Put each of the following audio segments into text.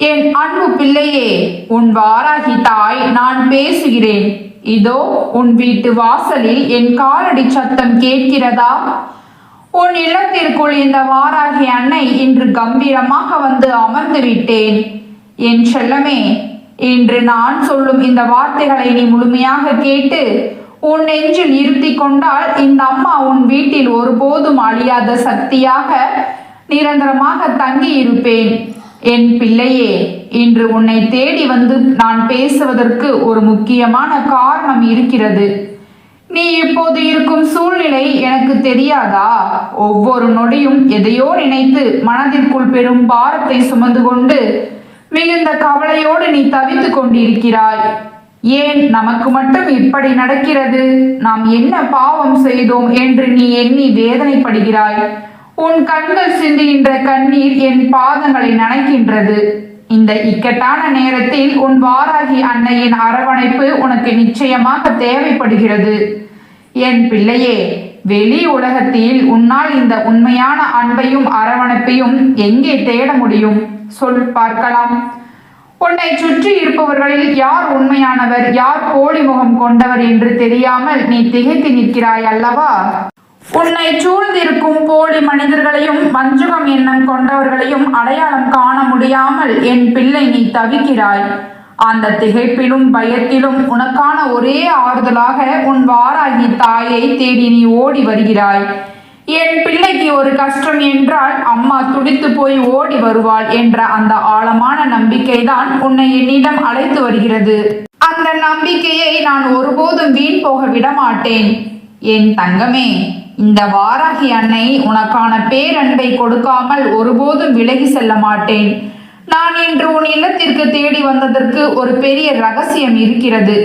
என் அன்பு பிள்ளையே, உன் வாராகி தாய் நான் பேசுகிறேன். இதோ உன் வீட்டு வாசலில் என் காலடி சத்தம் கேட்கிறதா? உன் இல்லத்திற்குள் இந்த வாராகி அன்னை இன்று கம்பீரமாக வந்து அமர்ந்து விட்டேன். என் செல்லமே, இன்று நான் சொல்லும் இந்த வார்த்தைகளை நீ முழுமையாக கேட்டு உன் நெஞ்சில் இருத்தி கொண்டால் இந்த அம்மா உன் வீட்டில் ஒருபோதும் அழியாத சக்தியாக நிரந்தரமாக தங்கி இருப்பேன். என் பிள்ளையே, இன்று உன்னை தேடி வந்து நான் பேசுவதற்கு ஒரு முக்கியமான காரணம் இருக்கிறது. நீ இப்போது இருக்கும் சூழ்நிலை எனக்கு தெரியாதா? ஒவ்வொரு நொடியும் எதையோ நினைத்து மனதிற்குள் பெரும் பாரத்தை சுமந்து கொண்டு மிகுந்த கவலையோடு நீ தவித்துக் கொண்டிருக்கிறாய். ஏன் நமக்கு மட்டும் இப்படி நடக்கிறது? நாம் என்ன பாவம் செய்தோம் என்று நீ எண்ணி வேதனைப்படுகிறாய். உன் கண்கள் சிந்துகின்ற கண்ணீர் என் பாதங்களை நனைக்கின்றது. இந்த இக்கட்டான நேரத்தில் உன் வாராகி அன்னையின் அரவணைப்பு உனக்கு நிச்சயமாக தேவைப்படுகிறது. என் பிள்ளையே, வெளி உலகத்தில் உன்னால் இந்த உண்மையான அன்பையும் அரவணைப்பையும் எங்கே தேட முடியும்? சொல் பார்க்கலாம். உன்னை சுற்றி இருப்பவர்களில் யார் உண்மையானவர், யார் போலி முகம் கொண்டவர் என்று தெரியாமல் நீ திகைத்து நிற்கிறாய் அல்லவா? உன்னை சூழ்ந்திருக்கும் போலி மனிதர்களையும் வஞ்சகம் எண்ணம் கொண்டவர்களையும் அடையாளம் காண முடியாமல் என் பிள்ளை நீ தவிக்கிறாய். அந்த திகைப்பிலும் பயத்திலும் உனக்கான ஒரே ஆறுதலாக உன் வாராகி தாயை தேடி நீ ஓடி வருகிறாய். என் பிள்ளைக்கு ஒரு கஷ்டம் என்றால் அம்மா துடித்து போய் ஓடி வருவாள் என்ற அந்த ஆழமான நம்பிக்கைதான் உன்னை என்னிடம் அழைத்து வருகிறது. அந்த நம்பிக்கையை நான் ஒருபோதும் வீண் போக விட மாட்டேன். என் தங்கமே, இந்த வாராகி அன்னை உனக்கான பேரன்பை கொடுக்காமல் ஒருபோதும் விலகி செல்ல மாட்டேன். நான் இன்று உன் இல்லத்திற்கு தேடி வந்ததற்கு ஒரு பெரிய ரகசியம் இருக்கிறது.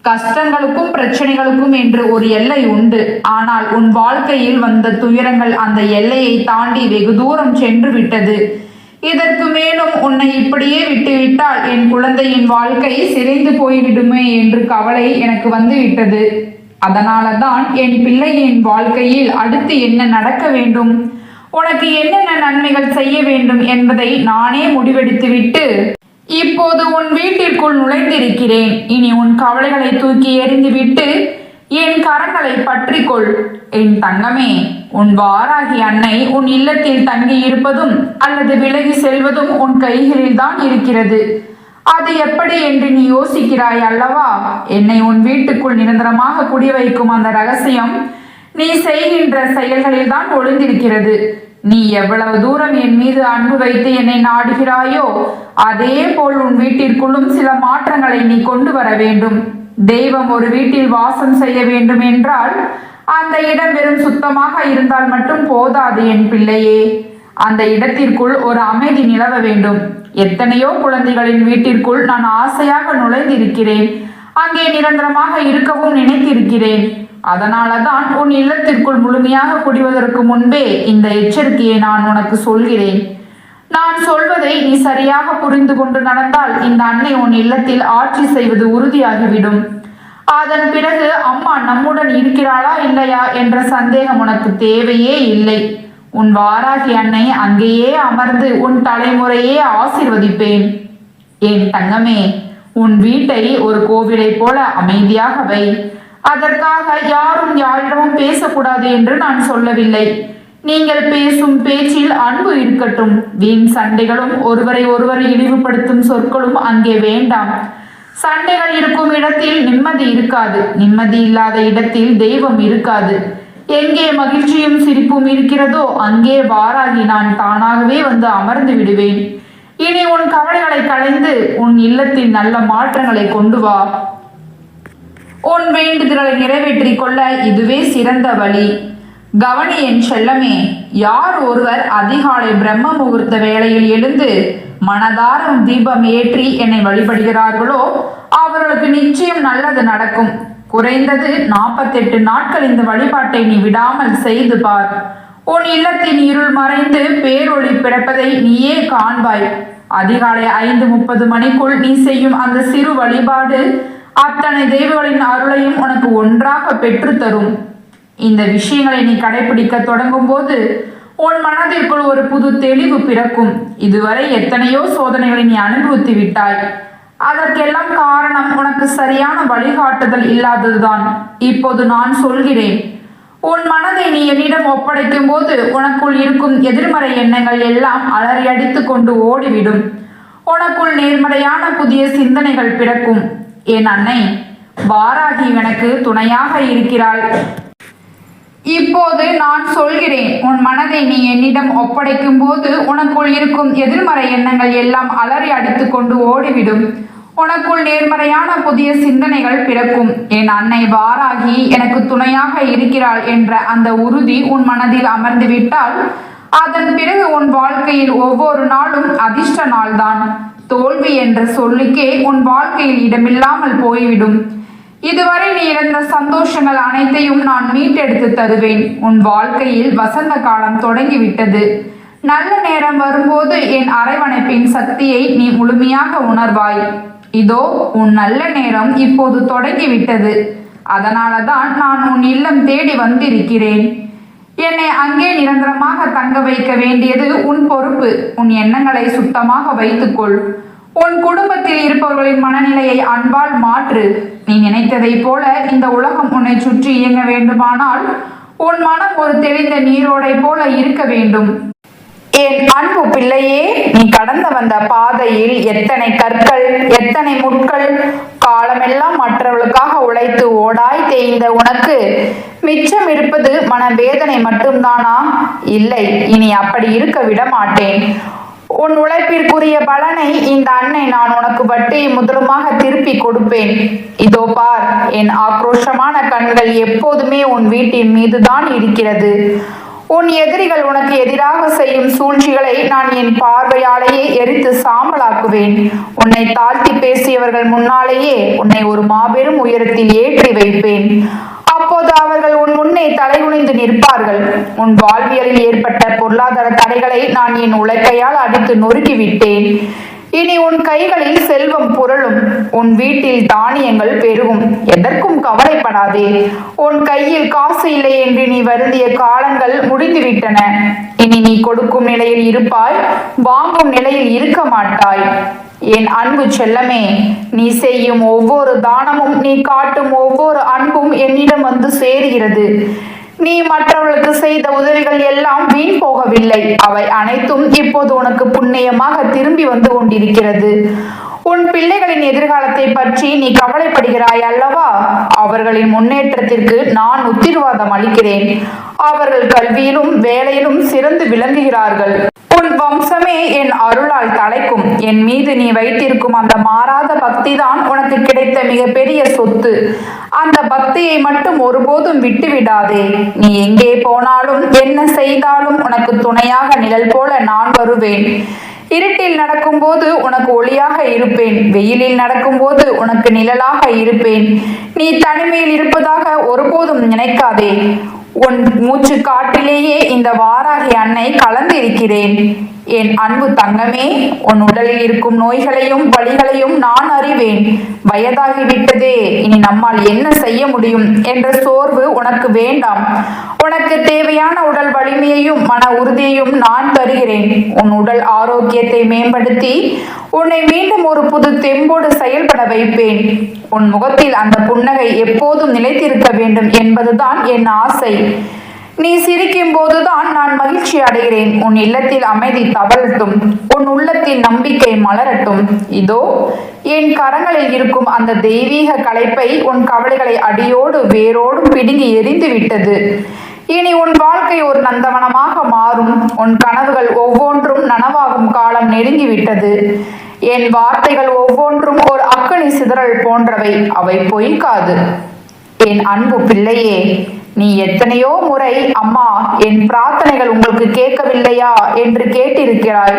கஷ்டங்களுக்கும் பிரச்சனைகளுக்கும் என்று ஒரு எல்லை உண்டு. ஆனால் உன் வாழ்க்கையில் வந்த துயரங்கள் அந்த எல்லையை தாண்டி வெகு தூரம் சென்று விட்டது. இதற்கு மேலும் உன்னை இப்படியே விட்டுவிட்டால் என் குழந்தையின் வாழ்க்கை சிதைந்து போய்விடுமே என்று கவலை எனக்கு வந்துவிட்டது. அதனால தான் என் பிள்ளையின் வாழ்க்கையில் அடுத்து என்ன நடக்க வேண்டும், உனக்கு என்னென்ன நன்மைகள் செய்ய வேண்டும் என்பதை நானே முடிவெடுத்துவிட்டு இப்போது உன் வீட்டிற்குள் நுழைந்திருக்கிறேன். இனி உன் கவலைகளை தூக்கி எறிந்துவிட்டு என் கரங்களை பற்றிக்கொள். என் தங்கமே, உன் வாராகி அன்னை உன் இல்லத்தில் தங்கி இருப்பதும் அல்லது விலகி செல்வதும் உன் கைகளில் தான் இருக்கிறது. அது எப்படி என்று நீ யோசிக்கிறாய் அல்லவா? என்னை உன் வீட்டுக்குள் நிரந்தரமாக குடிவைக்கும் அந்த ரகசியம் நீ செய்கின்ற செயல்களில் தான் ஒளிந்திருக்கிறது. நீ எவ்வளவு தூரம் என் மீது அன்பு வைத்து என்னை நாடுகிறாயோ அதே போல் உன் வீட்டிற்குள்ளும் சில மாற்றங்களை நீ கொண்டு வர வேண்டும். தெய்வம் ஒரு வீட்டில் வாசம் செய்ய வேண்டும் என்றால் அந்த இடம் வெறும் சுத்தமாக இருந்தால் மட்டும் போதாது என் பிள்ளையே. அந்த இடத்திற்குள் ஒரு அமைதி நிலவ வேண்டும். எத்தனையோ குழந்தைகளின் வீட்டிற்குள் நான் ஆசையாக நுழைந்திருக்கிறேன். அங்கே நிரந்தரமாக இருக்கவும் நினைத்திருக்கிறேன். அதனால தான் உன் இல்லத்திற்குள் முழுமையாக குடிவதற்கு முன்பே இந்த எச்சரிக்கையை நான் உனக்கு சொல்கிறேன். நான் சொல்வதை நீ சரியாக புரிந்து கொண்டு நடந்தால் இந்த அன்னை உன் இல்லத்தில் ஆட்சி செய்வது உறுதியாகிவிடும். அதன் பிறகு அம்மா நம்முடன் இருக்கிறாளா இல்லையா என்ற சந்தேகம் உனக்கு தேவையே இல்லை. உன் வாராகி அன்னை அங்கேயே அமர்ந்து உன் தலைமுறையே ஆசீர்வதிப்பேன். என் தங்கமே, உன் வீட்டை ஒரு கோவிலை போல அமைதியாக வை. அதற்காக யாரும் யாரிடமும் பேசக்கூடாது என்று நான் சொல்லவில்லை. நீங்கள் பேசும் பேச்சில் அன்பு இருக்கட்டும். வீண் சண்டைகளும் ஒருவரை ஒருவர் இழிவுபடுத்தும் சொற்களும் அங்கே வேண்டாம். சண்டைகள் இருக்கும் இடத்தில் நிம்மதி இருக்காது. நிம்மதி இல்லாத இடத்தில் தெய்வம் இருக்காது. எங்கே மகிழ்ச்சியும் சிரிப்பும் இருக்கிறதோ அங்கே வாராகி நான் தானாகவே வந்து அமர்ந்து விடுவேன். இனி உன் கவலைகளை களைந்து உன் இல்லத்தில் நல்ல மாற்றங்களை கொண்டு வா. உன் வேண்டுதல்களை நிறைவேற்றிக் கொள்ள இதுவே சிறந்த வழி. கவனி என் செல்லமே, யார் ஒருவர் அதிகாலை பிரம்ம முகூர்த்த வேளையில் எழுந்து மனதாரம் தீபம் ஏற்றி என்னை வழிபடுகிறார்களோ அவர்களுக்கு நிச்சயம் நல்லது நடக்கும். குறைந்தது 48 நாட்கள் இந்த வழிபாட்டை நீ விடாமல் செய்து பார். உன் இல்லத்தின் இருள் மறைந்து பேரொளி பிறப்பதை நீயே காண்பாய். அதிகாலை 5:30 மணிக்குள் நீ செய்யும் அந்த சிறு வழிபாடு அத்தனை தெய்வங்களின் அருளையும் உனக்கு ஒன்றாக பெற்று தரும். இந்த விஷயங்களை நீ கடைபிடிக்க தொடங்கும் போது உன் மனதிற்குள் ஒரு புது தெளிவு பிறக்கும். இதுவரை எத்தனையோ சோதனைகளை நீ அனுபவித்து விட்டாய். அதற்கெல்லாம் காரணம் உனக்கு சரியான வழிகாட்டுதல் இல்லாததுதான். இப்போது நான் சொல்கிறேன், உன் மனதை நீ என்னிடம் ஒப்படைக்கும் போது உனக்குள் இருக்கும் எதிர்மறை எண்ணங்கள் எல்லாம் அலறி அடித்து கொண்டு ஓடிவிடும். உனக்குள் நேர்மறையான புதிய சிந்தனைகள் பிறக்கும். என் அன்னை வாராகி எனக்கு துணையாக இருக்கிறாள். இப்போது நான் சொல்கிறேன், உன் மனதை நீ என்னிடம் ஒப்படைக்கும் போது உனக்குள் இருக்கும் எதிர்மறை எண்ணங்கள் எல்லாம் அலறி அடித்து கொண்டு ஓடிவிடும். உனக்குள் நேர்மறையான புதிய சிந்தனைகள் பிறக்கும். என் அன்னை வாராகி எனக்கு துணையாக இருக்கிறாள் என்ற அந்த உறுதி உன் மனதில் அமர்ந்து விட்டால் அதன் பிறகு உன் வாழ்க்கையில் ஒவ்வொரு நாளும் அதிர்ஷ்ட நாள்தான். தோல்வி என்ற சொல்லுக்கே உன் வாழ்க்கையில் இடமில்லாமல் போய்விடும். இதுவரை நீ இழந்த சந்தோஷங்கள் அனைத்தையும் நான் மீட்டெடுத்து தருவேன். உன் வாழ்க்கையில் வசந்த காலம் தொடங்கிவிட்டது. நல்ல நேரம் வரும்போது என் அரவணைப்பின் சக்தியை நீ முழுமையாக உணர்வாய். இதோ உன் நல்ல நேரம் இப்போது தொடங்கிவிட்டது. அதனால தான் நான் உன் இல்லம் தேடி வந்திருக்கிறேன். என்னை அங்கே நிரந்தரமாக தங்க வைக்க வேண்டியது உன் பொறுப்பு. உன் எண்ணங்களை சுத்தமாக வைத்துக்கொள். உன் குடும்பத்தில் இருப்பவர்களின் மனநிலையை அன்பால் மாற்று. நீ நினைத்ததை போல இந்த உலகம் உன்னை சுற்றி இயங்க வேண்டுமானால் உன் மனம் ஒரு தெளிந்த நீரோடை போல இருக்க வேண்டும். என் அன்பு பிள்ளையே, நீ கடந்து வந்த பாதையில் எத்தனை கற்கள், எத்தனை முட்கள், காலமெல்லாம் மற்றவர்களுக்காக உழைத்து ஓடாய் தேய்ந்த உனக்கு மிச்சம் இருப்பது மனவேதனை மட்டும்தானா? இல்லை, இனி அப்படி இருக்க விட மாட்டேன். உன் உழைப்பிற்குரிய பலனை இந்த அன்னை நான் உனக்கு வட்டி முதலுமாக திருப்பி கொடுப்பேன். இதோ பார், என் ஆக்ரோஷமான கண்கள் எப்போதுமே உன் வீட்டின் மீதுதான் இருக்கிறது. உன் எதிரிகள் உனக்கு எதிராக செய்யும் சூழ்ச்சிகளை நான் என் பார்வையாலேயே எரித்து சாம்பலாக்குவேன். உன்னை தாழ்த்தி பேசியவர்கள் முன்னாலேயே உன்னை ஒரு மாபெரும் உயரத்தில் ஏற்றி வைப்பேன். அப்போது அவர்கள் உன் முன்னே தலைகுனிந்து நிற்பார்கள். உன் வாழ்வியலில் ஏற்பட்ட பொருளாதார தடைகளை நான் என் உழைக்கையால் அடித்து நொறுக்கிவிட்டேன். இனி உன் கைகளில் செல்வம் புரளும். உன் வீட்டில் தானியங்கள் பெருகும். எதற்கும் கவலைப்படாதே. உன் கையில் காசு இல்லை என்று நீ வருந்திய காலங்கள் முடிந்துவிட்டன. இனி நீ கொடுக்கும் நிலையில் இருப்பாய், வாங்கும் நிலையில் இருக்க மாட்டாய். என் அன்பு செல்லமே, நீ செய்யும் ஒவ்வொரு தானமும், நீ காட்டும் ஒவ்வொரு அன்பும் என்னிடம் வந்து சேருகிறது. நீ மற்றவர்களுக்கு செய்த உதவிகள் எல்லாம் வீண் போகவில்லை. அவை அனைத்தும் இப்போது உனக்கு புண்ணியமாக திரும்பி வந்து கொண்டிருக்கிறது. உன் பிள்ளைகளின் எதிர்காலத்தை பற்றி நீ கவலைப்படுகிறாய் அல்லவா? அவர்களின் முன்னேற்றத்திற்கு நான் உத்தரவாதம் அளிக்கிறேன். அவர்கள் கல்வியிலும் வேலையிலும் சிறந்து விளங்குகிறார்கள். உன் வம்சமே என் அருளால் தலைக்கும். என் மீது நீ வைத்திருக்கும் அந்த மாறாத பக்தி தான் உனக்கு கிடைத்த மிகப்பெரிய சொத்து. அந்த பக்தியை மட்டும் ஒருபோதும் விட்டுவிடாதே. நீ எங்கே போனாலும் என்ன செய்தாலும் உனக்கு துணையாக நிழல் போல நான் வருவேன். இருட்டில் நடக்கும்போது உனக்கு ஒளியாக இருப்பேன். வெயிலில் நடக்கும்போது உனக்கு நிழலாக இருப்பேன். நீ தனிமையில் இருப்பதாக ஒருபோதும் நினைக்காதே. உன் மூச்சு காட்டிலேயே இந்த வாராகி அன்னை கலந்திருக்கிறேன். என் அன்பு தங்கமே, உன் உடலில் இருக்கும் நோய்களையும் வலிகளையும் நான் அறிவேன். வயதாகிவிட்டதே, இனி நம்மால் என்ன செய்ய முடியும் என்ற சோர்வு உனக்கு வேண்டாம். உனக்கு தேவையான உடல் வலிமையையும் மன உறுதியையும் நான் தருகிறேன். உன் உடல் ஆரோக்கியத்தை மேம்படுத்தி உன்னை மீண்டும் ஒரு புது தெம்போடு செயல்பட வைப்பேன். உன் முகத்தில் அந்த புன்னகை எப்போதும் நிலைத்திருக்க வேண்டும் என்பதுதான் என் ஆசை. நீ சிரிக்கும் போதுதான் நான் மகிழ்ச்சி அடைகிறேன். உன் இல்லத்தில் அமைதி தவழட்டும். உன் உள்ளத்தில் நம்பிக்கை மலரட்டும். இதோ என் கரங்களில் இருக்கும் அந்த தெய்வீக களைப்பை உன் கவலைகளை அடியோடு வேரோடும் பிடுங்கி எரிந்து விட்டது. இனி உன் வாழ்க்கை ஒரு நந்தவனமாக மாறும். உன் கனவுகள் ஒவ்வொன்றும் நனவாகும் காலம் நெருங்கிவிட்டது. என் வார்த்தைகள் ஒவ்வொன்றும் ஒரு அக்கனி சிதறல் போன்றவை. அவை பொய்க்காது. என் அன்பு பிள்ளையே, நீ எத்தனையோ முறை அம்மா, என் பிரார்த்தனைகள் உங்களுக்கு கேட்கவில்லையா என்று கேட்டிருக்கிறாய்.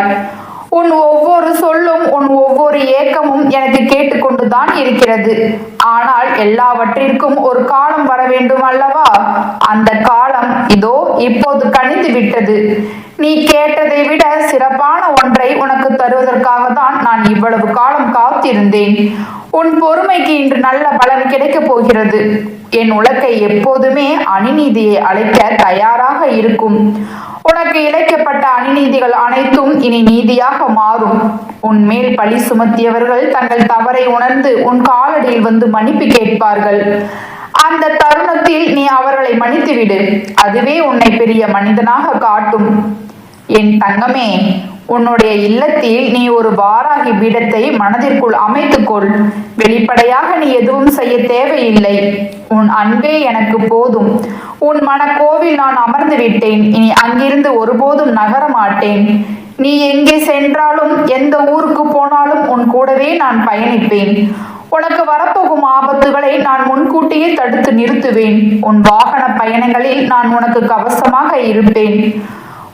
உன் ஒவ்வொரு சொல்லும், உன் ஒவ்வொரு ஏக்கமும் எனக்கு கேட்டுக்கொண்டுதான் இருக்கிறது. ஆனால் எல்லாவற்றிற்கும் ஒரு காலம் வர வேண்டும் அல்லவா? அந்த காலம் இதோ இப்போது கனிந்து விட்டது. நீ கேட்டதை விட சிறப்பான ஒன்றை உனக்கு தருவதற்காக தான் நான் இவ்வளவு காலம் காத்திருந்தேன். உன் பொறுமைக்கு இன்று நல்ல பலன் கிடைக்கப் போகிறது. என் உலக்கை எப்போதுமே அநீதியை அழைக்க தயாராக இருக்கும். உனக்கு இழைக்கப்பட்ட அநீதிகள் அனைத்தும் இனி நீதியாக மாறும். உன் மேல் பழி சுமத்தியவர்கள் தங்கள் தவறை உணர்ந்து உன் காலடியில் வந்து மன்னிப்பு கேட்பார்கள். அந்த தருணத்தில் நீ அவர்களை மன்னித்துவிடு. அதுவே உன்னை பெரிய மனிதனாக காட்டும். என் தங்கமே, உன்னுடைய இல்லத்தில் நீ ஒரு வாராகி பீடத்தை மனதிற்குள் அமைத்துக்கொள். வெளிப்படையாக நீ எதுவும் செய்ய தேவையில்லை. உன் அன்பே எனக்கு போதும். உன் மனக்கோவில் நான் அமர்ந்து விட்டேன். இனி அங்கிருந்து ஒருபோதும் நகர மாட்டேன். நீ எங்கே சென்றாலும் எந்த ஊருக்கு போனாலும் உன் கூடவே நான் பயணிப்பேன். உனக்கு வரப்போகும் ஆபத்துகளை நான் முன்கூட்டியே தடுத்து நிறுத்துவேன். உன் வாகன பயணங்களில் நான் உனக்கு கவசமாக இருப்பேன்.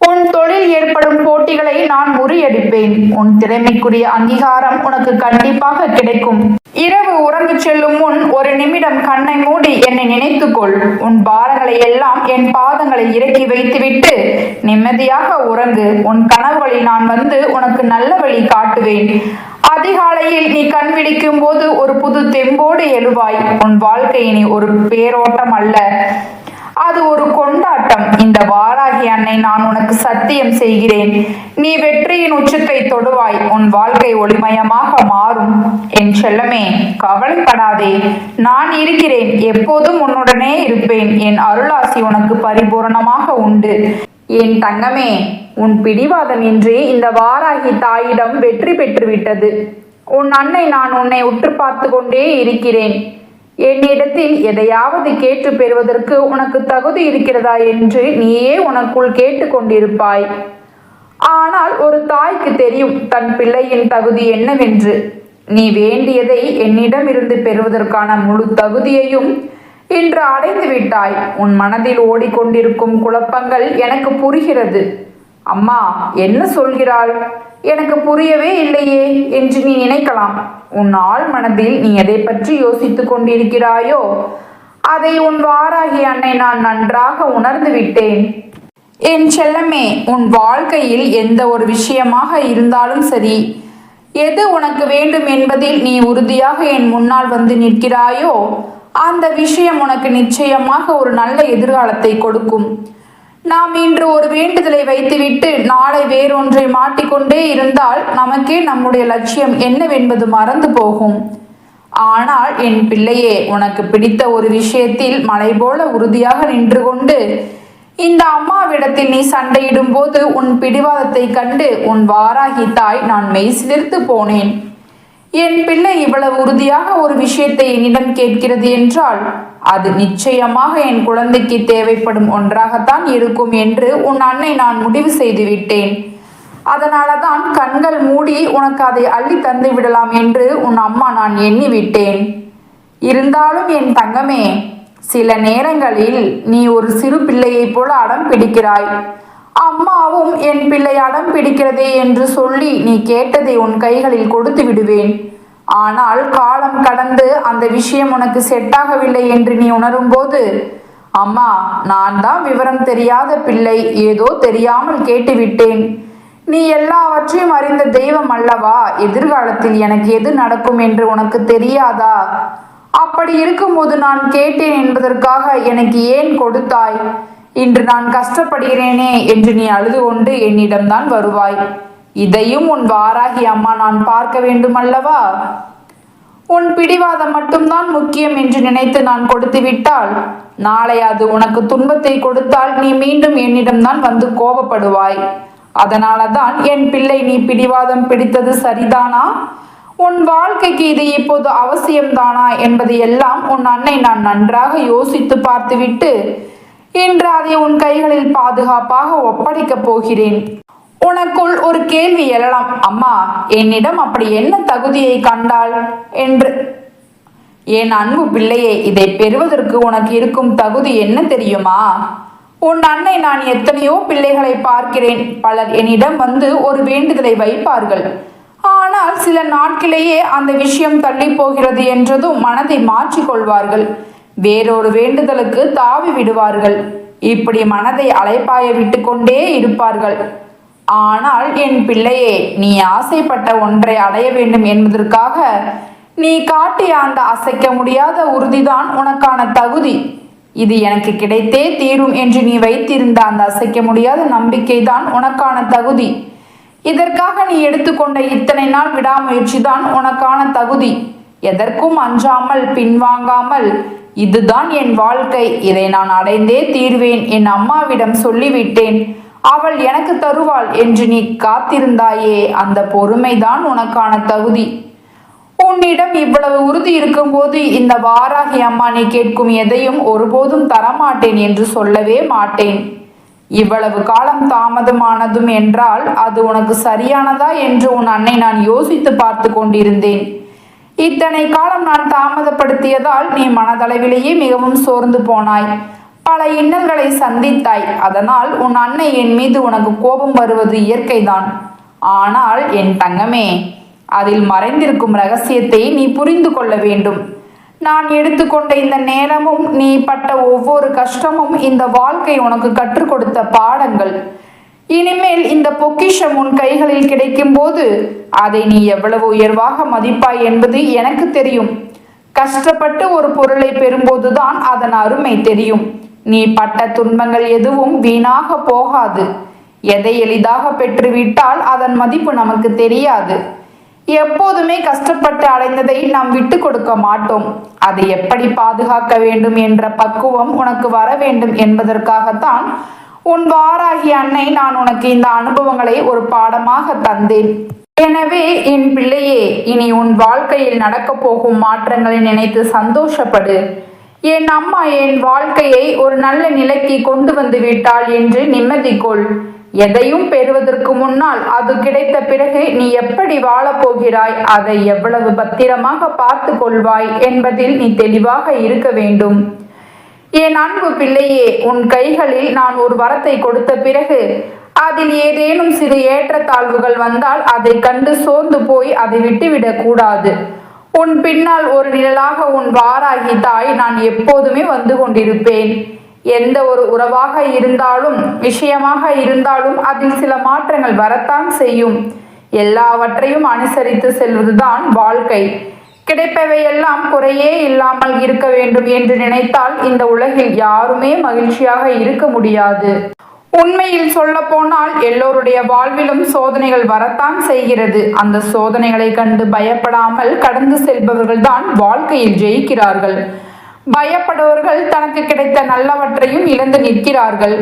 உன் தொழில் ஏற்படும் போட்டிகளை நான் முறியடிப்பேன். உன் திறமைக்குரிய அங்கீகாரம் உனக்கு கண்டிப்பாக கிடைக்கும். இரவு உறங்கு செல்லும் முன் ஒரு நிமிடம் கண்ணை மூடி என்னை நினைத்துக்கொள். உன் பாரங்களை எல்லாம் என் பாதங்களை இறக்கி வைத்துவிட்டு நிம்மதியாக உறங்கு. உன் கனவுகளில் நான் வந்து உனக்கு நல்ல வழி காட்டுவேன். அதிகாலையில் நீ கண் விழிக்கும் போது ஒரு புது தெம்போடு எழுவாய். உன் வாழ்க்கை இனி ஒரு பேரோட்டம் அல்ல, அது ஒரு கொண்டாட்டம். இந்த வாராகி அன்னை நான் உனக்கு சத்தியம் செய்கிறேன். நீ வெற்றியின் உச்சத்தை தொடுவாய். உன் வாழ்க்கை ஒளிமயமாக மாறும். என் செல்லமே, கவலைப்படாதே. நான் இருக்கிறேன். எப்போதும் உன்னுடனே இருப்பேன். என் அருளாசி உனக்கு பரிபூரணமாக உண்டு. என் தங்கமே, உன் பிடிவாதம் இன்றி இந்த வாராகி தாயிடம் வெற்றி பெற்றுவிட்டது. உன் அன்னை நான் உன்னை உற்று பார்த்து கொண்டே இருக்கிறேன். என்னிடத்தில் எதையாவது கேட்டு பெறுவதற்கு உனக்கு தகுதி இருக்கிறதா என்று நீயே உனக்குள் கேட்டு கொண்டிருப்பாய். ஆனால் ஒரு தாய்க்கு தெரியும் தன் பிள்ளையின் தகுதி என்னவென்று. நீ வேண்டியதை என்னிடமிருந்து பெறுவதற்கான முழு தகுதியையும் இன்று அடைந்து விட்டாய். உன் மனதில் ஓடிக்கொண்டிருக்கும் குழப்பங்கள் எனக்கு புரிகிறது. அம்மா என்ன சொல்கிறாள், எனக்கு புரியவே இல்லையே என்று நீ நினைக்கலாம். உன் ஆள் மனதில் நீ எதை பற்றி யோசித்துக் கொண்டிருக்கிறாயோ அதை உன் வாராகி அன்னை நான் நன்றாக உணர்ந்து விட்டேன். என் செல்லமே, உன் வாழ்க்கையில் எந்த ஒரு விஷயமாக இருந்தாலும் சரி, எது உனக்கு வேண்டும் என்பதில் நீ உறுதியாக என் முன்னால் வந்து நிற்கிறாயோ அந்த விஷயம் உனக்கு நிச்சயமாக ஒரு நல்ல எதிர்காலத்தை கொடுக்கும். நாம் இன்று ஒரு வேண்டுதலை வைத்துவிட்டு நாளை வேறொன்றை மாட்டிக்கொண்டே இருந்தால் நமக்கே நம்முடைய லட்சியம் என்னவென்பது மறந்து போகும். ஆனால் என் பிள்ளையே, உனக்கு பிடித்த ஒரு விஷயத்தில் மலை போல உறுதியாக நின்று கொண்டு இந்த அம்மாவிடத்தில் நீ சண்டையிடும் போது உன் பிடிவாதத்தை கண்டு உன் வாராகி தாய் நான் மெய்சிலிர்த்து போனேன். என் பிள்ளை இவ்வளவு உறுதியாக ஒரு விஷயத்தை என்னிடம் கேட்கிறது என்றால் அது நிச்சயமாக என் குழந்தைக்கு தேவைப்படும் ஒன்றாகத்தான் இருக்கும் என்று உன் அன்னை நான் முடிவு செய்து விட்டேன். அதனாலதான் கண்கள் மூடி உனக்கு அதை அள்ளி தந்து விடலாம் என்று உன் அம்மா நான் எண்ணிவிட்டேன். இருந்தாலும் என் தங்கமே, சில நேரங்களில் நீ ஒரு சிறு பிள்ளையைப் போல அடம் பிடிக்கிறாய். அம்மாவும் என் பிள்ளை அடம் பிடிக்கிறதே என்று சொல்லி நீ கேட்டதை உன் கைகளில் கொடுத்து விடுவேன். ஆனால் காலம் கடந்து அந்த விஷயம் உனக்கு செட்டாகவில்லை என்று நீ உணரும் போது, அம்மா நான் தான் விவரம் தெரியாத பிள்ளை, ஏதோ தெரியாமல் கேட்டுவிட்டேன். நீ எல்லாவற்றையும் அறிந்த தெய்வம் அல்லவா, எதிர்காலத்தில் எனக்கு எது நடக்கும் என்று உனக்கு தெரியாதா? அப்படி இருக்கும்போது நான் கேட்டேன் என்பதற்காக எனக்கு ஏன் கொடுத்தாய்? இன்று நான் கஷ்டப்படுகிறேனே என்று நீ அழுது கொண்டு என்னிடம்தான் வருவாய். இதையும் உன் வாராகி அம்மா நான் பார்க்க வேண்டும் அல்லவா? உன் பிடிவாதம் மட்டும்தான் முக்கியம் என்று நினைத்து நான் கொடுத்து விட்டால் நாளை அது உனக்கு துன்பத்தை கொடுத்தால் நீ மீண்டும் என்னிடம்தான் வந்து கோபப்படுவாய். அதனால தான் என் பிள்ளை, நீ பிடிவாதம் பிடித்தது சரிதானா? உன் வாழ்க்கைக்கு இது இப்போது அவசியம்தானா என்பதை எல்லாம் உன் அன்னை நான் நன்றாக யோசித்து பார்த்துவிட்டு இன்று அதை உன் கைகளில் பாதுகாப்பாக ஒப்படைக்கப் போகிறேன். உனக்குள் ஒரு கேள்வி எழலாம், அம்மா என்னிடம் அப்படி என்ன தகுதியை கண்டாள் என்று. என் அன்பு பிள்ளையே, இதை பெறுவதற்கு உனக்கு இருக்கும் தகுதி என்ன தெரியுமா? உன் அன்னை நான் எத்தனையோ பிள்ளைகளை பார்க்கிறேன். பலர் என்னிடம் வந்து ஒரு வேண்டுதலை வைப்பார்கள். ஆனால் சில நாட்களிலேயே அந்த விஷயம் தள்ளி போகிறது என்றதும் மனதை மாற்றிக்கொள்வார்கள். வேறொரு வேண்டுதலுக்கு தாவி விடுவார்கள். இப்படி மனதை அலைப்பாய விட்டு கொண்டே இருப்பார்கள். ஆனால் என் பிள்ளையே, நீ ஆசைப்பட்ட ஒன்றை அடைய வேண்டும் என்பதற்காக நீ காட்டிய அந்த அசைக்க முடியாத உறுதிதான் உனக்கான தகுதி. இது எனக்கு கிடைத்தே தீரும் என்று நீ வைத்திருந்த அந்த அசைக்க முடியாத நம்பிக்கைதான் உனக்கான தகுதி. இதற்காக நீ எடுத்துக்கொண்ட இத்தனை நாள் விடாமுயற்சி தான் உனக்கான தகுதி. எதற்கும் அஞ்சாமல் பின்வாங்காமல், இதுதான் என் வாழ்க்கை, இதை நான் அடைந்தே தீர்வேன், என் அம்மாவிடம் சொல்லிவிட்டேன், அவள் எனக்கு தருவாள் என்று நீ காத்திருந்தாயே, அந்த பொறுமைதான் உனக்கான தகுதி. உன்னிடம் இவ்வளவு உறுதி இருக்கும்போது இந்த வாராகி அம்மா நீ கேட்கும் எதையும் ஒருபோதும் தரமாட்டேன் என்று சொல்லவே மாட்டேன். இவ்வளவு காலம் தாமதமானதும் என்றால் அது உனக்கு சரியானதா என்று உன் அன்னை நான் யோசித்து பார்த்து கொண்டிருந்தேன். இத்தனை காலம் நான் தாமதப்படுத்தியதால் நீ மனதளவிலேயே மிகவும் சோர்ந்து போனாய். பல இன்னல்களை சந்தித்தாய். அதனால் உன் அன்னை என் மீது உனக்கு கோபம் வருவது இயற்கைதான். ஆனால் என் தங்கமே, அதில் மறைந்திருக்கும் ரகசியத்தை நீ புரிந்து கொள்ள வேண்டும். நான் எடுத்துக்கொண்ட இந்த நேரமும் நீ பட்ட ஒவ்வொரு கஷ்டமும் இந்த வாழ்க்கை உனக்கு கற்றுக் கொடுத்த பாடங்கள். இனிமேல் இந்த பொக்கிஷம் உன் கைகளில் கிடைக்கும் போது அதை நீ எவ்வளவு உயர்வாக மதிப்பாய் என்பது எனக்கு தெரியும். கஷ்டப்பட்டு ஒரு பொருளை பெறும்போதுதான் அதன் அருமை தெரியும். நீ பட்ட துன்பங்கள் எதுவும் வீணாக போகாது. எதை எளிதாக பெற்றுவிட்டால் அதன் மதிப்பு நமக்கு தெரியாது. எப்போதுமே கஷ்டப்பட்டு அடைந்ததை நாம் விட்டு கொடுக்க மாட்டோம். அதை எப்படி பாதுகாக்க வேண்டும் என்ற பக்குவம் உனக்கு வர வேண்டும் என்பதற்காகத்தான் உன் வாராகி அன்னை நான் உனக்கு இந்த அனுபவங்களை ஒரு பாடமாக தந்தேன். எனவே என் பிள்ளையே, இனி உன் வாழ்க்கையில் நடக்கப் போகும் மாற்றங்களை நினைத்து சந்தோஷப்படு. என் அம்மா என் வாழ்க்கையை ஒரு நல்ல நிலைக்கு கொண்டு வந்து விட்டாள் என்று நிம்மதி கொள். எதையும் பெறுவதற்கு முன்னால் அது கிடைத்த பிறகு நீ எப்படி வாழப்போகிறாய், அதை எவ்வளவு பத்திரமாக பார்த்து கொள்வாய் என்பதில் நீ தெளிவாக இருக்க வேண்டும். என் அன்பு பிள்ளையே, உன் கைகளில் நான் ஒரு வரத்தை கொடுத்த பிறகு அதில் ஏதேனும் சிறு ஏற்றத்தாழ்வுகள் வந்தால் அதை கண்டு சோர்ந்து போய் அதை விட்டுவிடக் கூடாது. உன் பின்னால் ஒரு நிழலாக உன் வாராகி தாய் நான் எப்போதுமே வந்து கொண்டிருப்பேன். எந்த ஒரு உறவாக இருந்தாலும் விஷயமாக இருந்தாலும் அதில் சில மாற்றங்கள் வரத்தான் செய்யும். எல்லாவற்றையும் அனுசரித்து செல்வதுதான் வாழ்க்கை. கிடைப்பவையெல்லாம் குறையே இல்லாமல் இருக்க வேண்டும் என்று நினைத்தால் இந்த உலகில் யாருமே மகிழ்ச்சியாக இருக்க முடியாது. உண்மையில் சொல்ல போனால் எல்லோருடைய வாழ்விலும் சோதனைகள் வரத்தான் செய்கிறது. அந்த சோதனைகளை கண்டு பயப்படாமல் கடந்து செல்பவர்கள் தான் வாழ்க்கையில் ஜெயிக்கிறார்கள். பயப்படுவர்கள் தனக்கு கிடைத்த நல்லவற்றையும் இழந்து நிற்கிறார்கள்.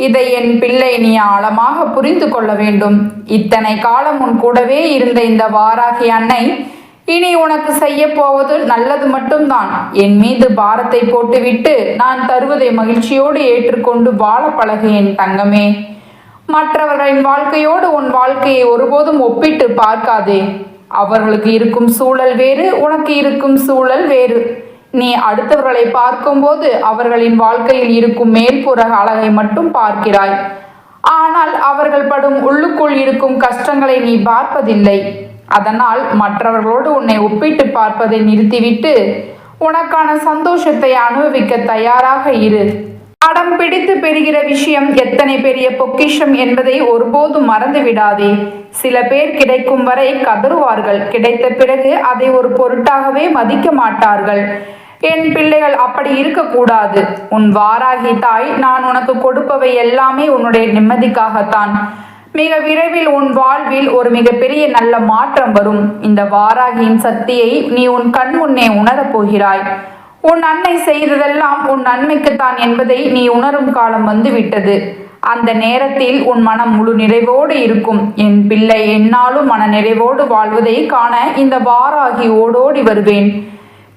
இதை என் பிள்ளை நீ ஆழமாக புரிந்து கொள்ள வேண்டும். இத்தனை காலம் உன் கூடவே இருந்த இந்த வாராகி அன்னை இனி உனக்கு செய்ய போவது நல்லது மட்டும்தான். என் மீது பாரத்தை போட்டுவிட்டு நான் தருவதை மகிழ்ச்சியோடு ஏற்றுக்கொண்டு வாழ பழகு என் தங்கமே. மற்றவர்களின் வாழ்க்கையோடு உன் வாழ்க்கையை ஒருபோதும் ஒப்பிட்டு பார்க்காதே. அவர்களுக்கு இருக்கும் சூழல் வேறு, உனக்கு இருக்கும் சூழல் வேறு. நீ அடுத்தவர்களை பார்க்கும்போது அவர்களின் வாழ்க்கையில் இருக்கும் மேல்புற அழகை மட்டும் பார்க்கிறாய். ஆனால் அவர்கள் படும் உள்ளுக்குள் இருக்கும் கஷ்டங்களை நீ பார்ப்பதில்லை. அதனால் மற்றவர்களோடு உன்னை ஒப்பிட்டு பார்ப்பதை நிறுத்திவிட்டு உனக்கான சந்தோஷத்தை அனுபவிக்க தயாராக இரு. அடம் பிடித்து பெறுகிற விஷயம் எத்தனை பெரிய பொக்கிஷம் என்பதை ஒருபோதும் மறந்து விடாதே. சில பேர் கிடைக்கும் வரை கதறுவார்கள், கிடைத்த பிறகு அதை ஒரு பொருட்டாகவே மதிக்க மாட்டார்கள். என் பிள்ளைகள் அப்படி இருக்கக்கூடாது. உன் வாராகி தாய் நான் உனக்கு கொடுப்பவை எல்லாமே உன்னுடைய நிம்மதிக்காகத்தான். மிக விரைவில் உன் வாழ்வில் ஒரு மிகப்பெரிய நல்ல மாற்றம் வரும். இந்த வாராகியின் சக்தியை நீ உன் கண் முன்னே உணரப் போகிறாய். உன் அன்னை செய்ததெல்லாம் உன் நன்மைக்குத்தான் என்பதை நீ உணரும் காலம் வந்துவிட்டது. அந்த நேரத்தில் உன் மனம் முழு நிறைவோடு இருக்கும். என் பிள்ளை என்னாலும் மன நிறைவோடு வாழ்வதை காண இந்த வாராகி ஓடோடி வருவேன்.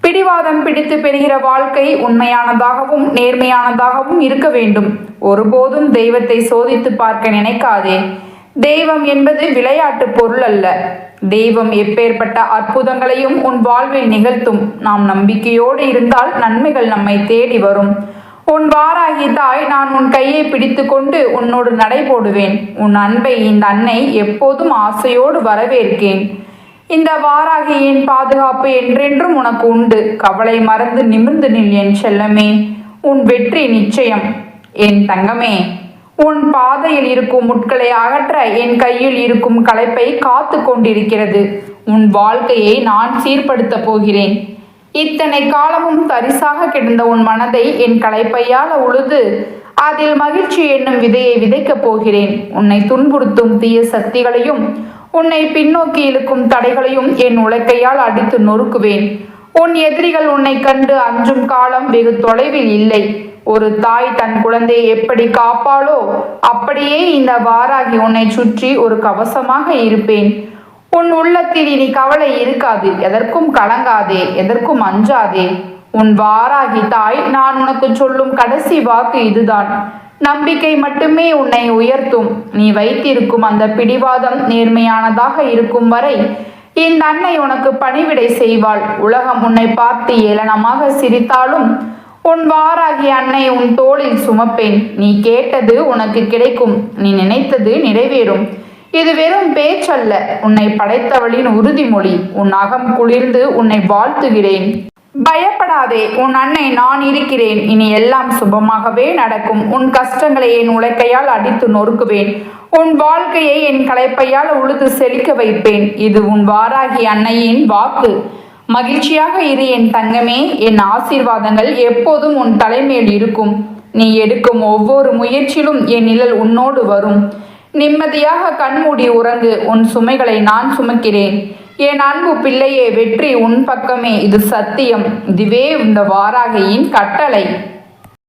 பிடிவாதம் பிடித்து பெறுகிற வாழ்க்கை உண்மையானதாகவும் நேர்மையானதாகவும் இருக்க வேண்டும். ஒருபோதும் தெய்வத்தை சோதித்து பார்க்க நினைக்காதே. தெய்வம் என்பது விளையாட்டு பொருள் அல்ல. தெய்வம் எப்பேற்பட்ட அற்புதங்களையும் உன் வாழ்வில் நிகழ்த்தும். நாம் நம்பிக்கையோடு இருந்தால் நன்மைகள் நம்மை தேடி வரும். உன் வாராகி தாய் நான் உன் கையை பிடித்து கொண்டு உன்னோடு நடை போடுவேன். உன் அன்பை இந்த அன்னை எப்போதும் ஆசையோடு வரவேற்கேன். இந்த வாராகியின் பாதுகாப்பு என்றென்றும் உனக்கு உண்டு. கவலை மறந்து நிமிர்ந்து நில் என் செல்லமே. உன் வெற்றி நிச்சயம். என் தங்கமே, உன் பாதையில் இருக்கும் முட்களை அகற்ற என் கையில் இருக்கும் களைப்பை காத்து கொண்டிருக்கிறது. உன் வாழ்க்கையை நான் சீர்படுத்தப் போகிறேன். இத்தனை காலமும் தரிசாக கிடந்த உன் மனதை என் களைப்பையால் உழுது அதில் மகிழ்ச்சி என்னும் விதையை விதைக்கப் போகிறேன். உன்னை துன்புறுத்தும் தீய சக்திகளையும் உன்னை பின்னோக்கி இழுக்கும் தடைகளையும் என் உலக்கையால் அடித்து நொறுக்குவேன். உன் எதிரிகள் உன்னை கண்டு அஞ்சும் காலம் வெகு தொலைவில் இல்லை. ஒரு தாய் தன் குழந்தையை எப்படி காப்பாளோ அப்படியே இந்த வாராகி உன்னை சுற்றி ஒரு கவசமாக இருப்பேன். உன் உள்ளத்தில் இனி கவலை இருக்காது. எதற்கும் கலங்காதே, எதற்கும் அஞ்சாதே. உன் வாராகி தாய் நான் உனக்கு சொல்லும் கடைசி வாக்கு இதுதான். நம்பிக்கை மட்டுமே உன்னை உயர்த்தும். நீ வைத்திருக்கும் அந்த பிடிவாதம் நேர்மையானதாக இருக்கும் வரை இந்த அன்னை உனக்கு பணிவிடை செய்வாள். உலகம் உன்னை பார்த்து ஏளனமாக சிரித்தாலும் உன் வாராகி அன்னை உன் தோளில் சுமப்பேன். நீ கேட்டது உனக்கு கிடைக்கும். நீ நினைத்தது நிறைவேறும். இது வெறும் பேச்சல்ல, உன்னை படைத்தவளின் உறுதிமொழி. உன் அகம் குளிர்ந்து உன்னை வாழ்த்துகிறேன். பயப்படாதே, உன் அன்னை நான் இருக்கிறேன். இனி எல்லாம் சுபமாகவே நடக்கும். உன் கஷ்டங்களை என் உலக்கையால் அடித்து நொறுக்குவேன். உன் வாழ்க்கையை என் களைப்பையால் உழுது செழிக்க வைப்பேன். இது உன் வாராகி அன்னையின் வாக்கு. மகிழ்ச்சியாக இரு என் தங்கமே. என் ஆசீர்வாதங்கள் எப்போதும் உன் தலைமேல் இருக்கும். நீ எடுக்கும் ஒவ்வொரு முயற்சியிலும் என் நிழல் உன்னோடு வரும். நிம்மதியாக கண்மூடி உறங்கு. உன் சுமைகளை நான் சுமக்கிறேன். என் அன்பு பிள்ளையே, வெற்றி உன் பக்கமே. இது சத்தியம். இதுவே இந்த வாராகியின் கட்டளை.